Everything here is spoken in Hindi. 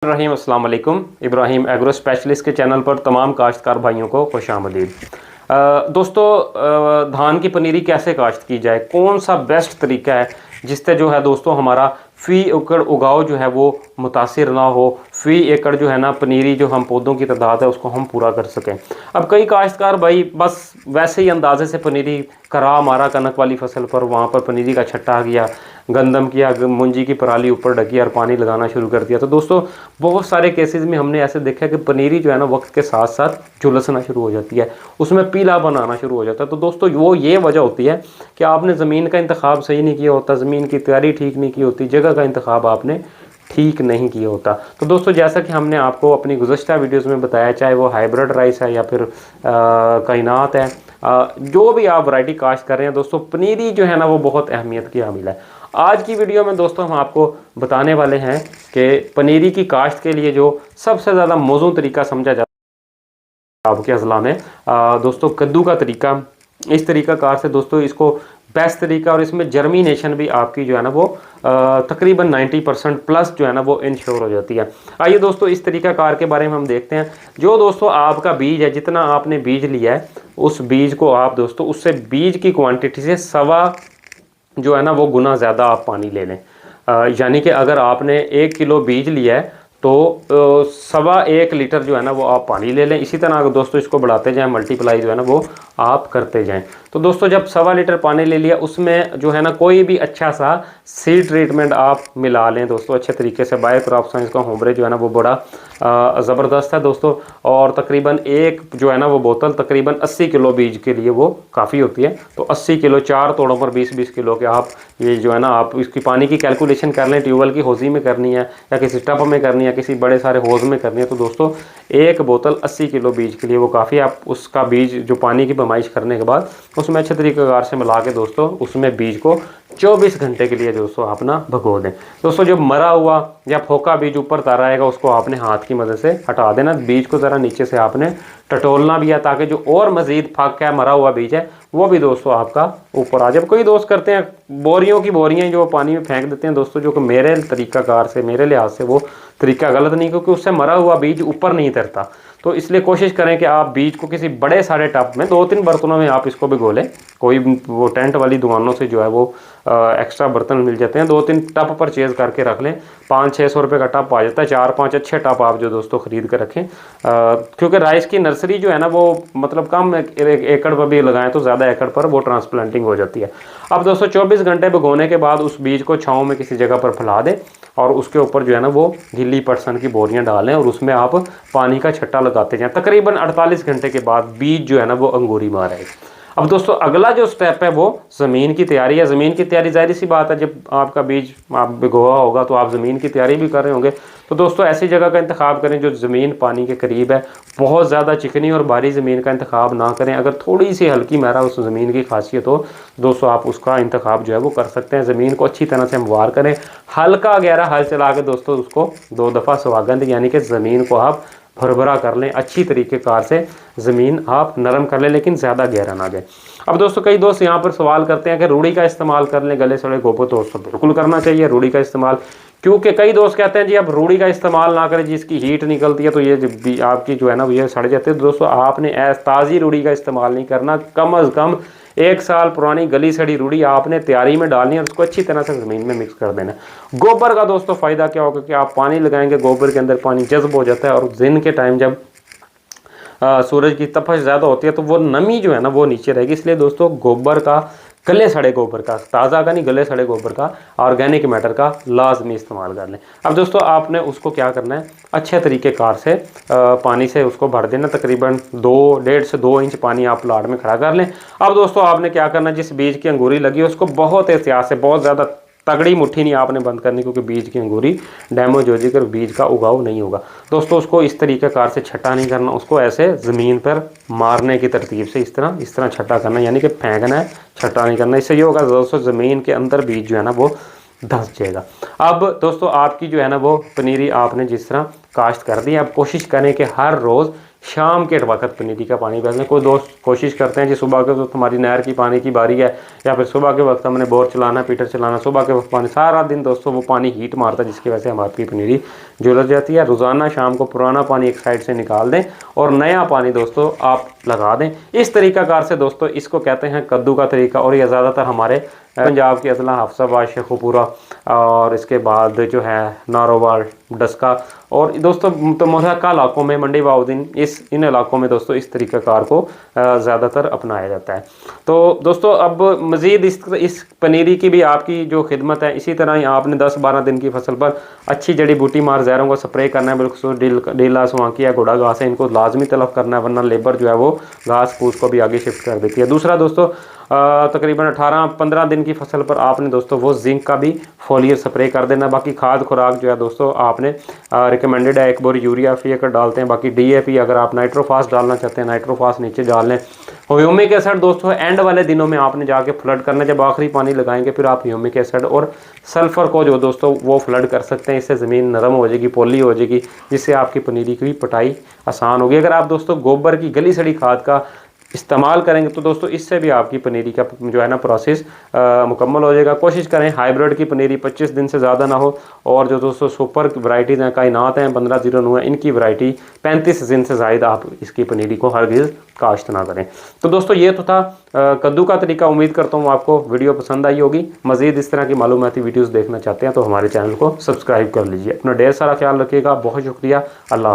रहीम अस्सलाम वालेकुम। इब्राहिम एग्रो स्पेशलिस्ट के चैनल पर तमाम काश्तकार भाइयों को खुशामदीद। दोस्तों, धान की पनीरी कैसे काश्त की जाए, कौन सा बेस्ट तरीका है जिससे जो है दोस्तों हमारा फ़ी एकड़ उगाव जो है वो मुतासिर ना हो, फ़ी एकड़ जो है ना पनीरी जो हम पौधों की तादाद है उसको हम पूरा कर सकें। अब कई काश्तकार भाई बस वैसे ही अंदाजे से पनीरी करा मारा कनक वाली फसल पर, वहाँ पर पनीरी का छट्टा किया, गंदम किया, मुंजी की पराली ऊपर ढकी और पानी लगाना शुरू कर दिया। तो दोस्तों बहुत सारे केसेस में हमने ऐसे देखा है कि पनीरी जो है ना वक्त के साथ साथ झुलसना शुरू हो जाती है, उसमें पीला बनाना शुरू हो जाता है। तो दोस्तों वो ये वजह होती है कि आपने ज़मीन का इंतखाब सही नहीं किया होता, ज़मीन की तैयारी ठीक नहीं की होती, जगह का इंतखाब आपने ठीक नहीं किया होता। तो दोस्तों जैसा कि हमने आपको अपनी गुज़श्ता वीडियोस में बताया, चाहे वो हाइब्रिड राइस है या फिर कायनात है, जो भी आप वैरायटी काश्त कर रहे हैं दोस्तों, पनीरी जो है ना वो बहुत अहमियत की हामिल है। आज की वीडियो में दोस्तों हम आपको बताने वाले हैं कि पनीरी की काश्त के लिए जो सबसे ज़्यादा मौजूद तरीका समझा जाता है आपके अज़ला में, दोस्तों कद्दू का तरीका। इस तरीका कार से दोस्तों इसको बेस्ट तरीका, और इसमें जर्मिनेशन भी आपकी जो है ना वो तकरीबन 90% प्लस जो है ना वो इंश्योर हो जाती है। आइए दोस्तों इस तरीका कार के बारे में हम देखते हैं। जो दोस्तों आपका बीज है, जितना आपने बीज लिया है उस बीज को आप दोस्तों उससे बीज की क्वांटिटी से सवा जो है ना वो गुना ज़्यादा आप पानी ले लें। यानी कि अगर आपने 1 किलो बीज लिया है तो 1.25 लीटर जो है ना वो आप पानी ले लें। इसी तरह अगर दोस्तों इसको बढ़ाते जाएं, मल्टीप्लाई जो है ना वो आप करते जाएं। तो दोस्तों जब 1.25 लीटर पानी ले लिया, उसमें जो है ना कोई भी अच्छा सा सीड ट्रीटमेंट आप मिला लें दोस्तों अच्छे तरीके से। बायो क्रॉप साइंस का होमब्रे जो है ना वो बड़ा ज़बरदस्त है दोस्तों, और तकरीबन एक जो है ना वो बोतल तकरीबन 80 किलो बीज के लिए वो काफ़ी होती है। तो 80 किलो 4 तोड़ों पर 20-20 किलो के आप ये जो है ना आप इसकी पानी की कैलकुलेशन कर लें। ट्यूबवेल की हौज़ी में करनी है या किसी टब में करनी है, किसी बड़े सारे हौज़ में करनी है, तो दोस्तों एक बोतल 80 किलो बीज के लिए वो काफ़ी। आप उसका बीज जो पानी की पैमाइश करने के बाद उसमें अच्छे तरीक़ेकार से मिला के दोस्तों उसमें बीज को 24 घंटे के लिए दोस्तों आप ना भगो दें। दोस्तों जो मरा हुआ या फोका बीज ऊपर तारा आएगा उसको आपने हाथ की मदद से हटा देना। बीज को ज़रा नीचे से आपने टटोलना भी है ताकि जो और मज़ीद फाक है मरा हुआ बीज है वो भी दोस्तों आपका ऊपर आ जाए। कई दोस्त करते हैं बोरियों की बोरियां जो पानी में फेंक देते हैं दोस्तों, जो कि मेरे तरीक़ाकार से, मेरे लिहाज से वो तरीका गलत नहीं, क्योंकि उससे मरा हुआ बीज ऊपर नहीं तरता। तो इसलिए कोशिश करें कि आप बीज को किसी बड़े सारे टब में 2-3 बर्तनों में आप इसको भिगो लें। कोई वो टेंट वाली दुकानों से जो है वो एक्स्ट्रा बर्तन मिल जाते हैं, 2-3 टब परचेज़ करके रख लें। 500-600 रुपये का टब आ जाता है। 4-5 अच्छे टब आप जो दोस्तों ख़रीद कर रखें, क्योंकि राइस की नर्सरी जो है ना वो मतलब कम एकड़ पर भी लगाएं तो ज़्यादा एकड़ पर वो ट्रांसप्लांटिंग हो जाती है। अब दोस्तों 24 घंटे भिगोने के बाद उस बीज को छाँव में किसी जगह पर फैला दें और उसके ऊपर जो है ना वो गीली पटसन की बोरियां डालें और उसमें आप पानी का छट्टा लगाते जाएं। तकरीबन 48 घंटे के बाद बीज जो है ना वो अंगूरी मारेगा। अब दोस्तों अगला जो स्टेप है वो ज़मीन की तैयारी है। ज़मीन की तैयारी जाहिर सी बात है, जब आपका बीज आप भिगोआ होगा तो आप ज़मीन की तैयारी भी कर रहे होंगे। तो दोस्तों ऐसी जगह का इंतखाब करें जो ज़मीन पानी के करीब है। बहुत ज़्यादा चिकनी और भारी ज़मीन का इंतखाब ना करें। अगर थोड़ी सी हल्की महरा उस ज़मीन की खासियत हो दोस्तों आप उसका इंतखाब जो है वो कर सकते हैं। ज़मीन को अच्छी तरह से हमवार करें, हल्का गहरा हल चला के दोस्तों उसको 2 दफ़ा सुहागंद यानी कि ज़मीन को आप भरभरा कर लें। अच्छी तरीक़ेकार से ज़मीन आप नरम कर लें, लेकिन ज़्यादा गहरा ना जाए। अब दोस्तों कई दोस्त यहाँ पर सवाल करते हैं कि रूढ़ी का इस्तेमाल कर लें गले सड़े गोबर। तो दोस्तों बिल्कुल करना चाहिए रूढ़ी का इस्तेमाल, क्योंकि कई दोस्त कहते हैं जी अब रूढ़ी का इस्तेमाल ना करें, जिसकी हीट निकलती है तो ये आपकी जो है ना ये सड़ जाती है। तो दोस्तों आपने ताज़ी रूढ़ी का इस्तेमाल नहीं करना। कम अज़ कम 1 साल पुरानी गली सड़ी रूढ़ी आपने तैयारी में डालनी है और उसको अच्छी तरह से ज़मीन में मिक्स कर देना। गोबर का दोस्तों फ़ायदा क्या होगा कि आप पानी लगाएंगे, गोबर के अंदर पानी जज्ब हो जाता है और दिन के टाइम जब सूरज की तपश ज़्यादा होती है तो वो नमी जो है ना वो नीचे रहेगी। इसलिए दोस्तों गोबर का, गले सड़े गोबर का, ताज़ा का नहीं, गले सड़े गोबर का, ऑर्गेनिक मैटर का लाजमी इस्तेमाल कर लें। अब दोस्तों आपने उसको क्या करना है, अच्छे तरीक़ेकार से पानी से उसको भर देना। तकरीबन 1.5 से 2 इंच पानी आप प्लाट में खड़ा कर लें। अब दोस्तों आपने क्या करना है, जिस बीज की अंगूरी लगी है उसको बहुत एहतियात से, बहुत ज़्यादा तगड़ी मुट्ठी नहीं आपने बंद करनी, क्योंकि बीज की अंगूरी डैमेज हो जाकर बीज का उगाव नहीं होगा। दोस्तों उसको इस तरीक़ेकार से छट्टा नहीं करना, उसको ऐसे ज़मीन पर मारने की तरतीब से इस तरह छट्टा करना, यानी कि फेंकना है, छट्टा नहीं करना। इससे ये होगा दोस्तों ज़मीन के अंदर बीज जो है ना वो धंस जाएगा। अब दोस्तों आपकी जो है ना वो पनीरी आपने जिस तरह काश्त कर दी, अब कोशिश करें कि हर रोज़ शाम के वक्त पनीरी का पानी बदलें। कोई दोस्त कोशिश करते हैं जी सुबह के वक्त हमारी नहर की पानी की बारी है या फिर सुबह के वक्त हमने बोर चलाना, पीटर चलाना, सुबह के वक्त पानी सारा दिन दोस्तों वो पानी हीट मारता है, जिसकी वजह से हमारी पनीरी जुलझ जाती है। रोज़ाना शाम को पुराना पानी एक साइड से निकाल दें और नया पानी दोस्तों आप लगा दें। इस तरीकाकार से दोस्तों इसको कहते हैं कद्दू का तरीका, और ये ज़्यादातर हमारे पंजाब के अजला, हफ्साबाद, शेखुपुरा और इसके बाद जो है नारोवाल, डस्का और दोस्तों तो मुल्का इलाकों में, मंडी बाउद्दीन, इन इलाकों में दोस्तों इस तरीक़ाकार को ज़्यादातर अपनाया जाता है। तो दोस्तों अब मज़ीद इस पनीरी की भी आपकी जो खिदमत है, इसी तरह ही आपने 10-12 दिन की फसल पर अच्छी जड़ी बूटी मार ज़हरों को स्प्रे करना है। बिल्कुल डीला, स्वांकी या घोड़ा घास है, इनको लाजमी तलब करना है, वरना लेबर जो है वो घास फूस को भी आगे शिफ्ट कर देती है। दूसरा दोस्तों तकरीबन 18-15 दिन की फसल पर आपने दोस्तों वो जिंक का भी फोलियर स्प्रे कर देना। बाकी खाद खुराक जो है दोस्तों आपने रिकमेंडेड है, एक बोरी यूरिया फी अगर डालते हैं, बाकी DAP अगर आप नाइट्रोफास डालना चाहते हैं नाइट्रोफास नीचे डाल लें। ह्यूमिक एसिड दोस्तों एंड वाले दिनों में आपने जाके फ्लड करना, जब आखिरी पानी लगाएंगे फिर आप ह्यूमिक एसिड और सल्फ़र को जो दोस्तों वो फ्लड कर सकते हैं। इससे ज़मीन नरम हो जाएगी, पोली हो जाएगी, जिससे आपकी पनीरी की पटाई आसान होगी। अगर आप दोस्तों गोबर की गली सड़ी खाद का इस्तेमाल करेंगे तो दोस्तों इससे भी आपकी पनीरी का जो है ना प्रोसेस मुकम्मल हो जाएगा। कोशिश करें हाइब्रिड की पनीरी 25 दिन से ज़्यादा ना हो, और जो दोस्तों सुपर वैराइटीज़ हैं, कायनात हैं, 1509 है, इनकी वैरायटी 35 दिन से ज़्यादा आप इसकी पनीरी को हरगिज़ काश्त ना करें। तो दोस्तों ये तो था कद्दू का तरीका। उम्मीद करता हूँ आपको वीडियो पसंद आई होगी। मज़ीद इस तरह की मालूमाती वीडियोज़ देखना चाहते हैं तो हमारे चैनल को सब्सक्राइब कर लीजिए। अपना ढेर सारा ख्याल रखिएगा। बहुत शुक्रिया। अल्लाह।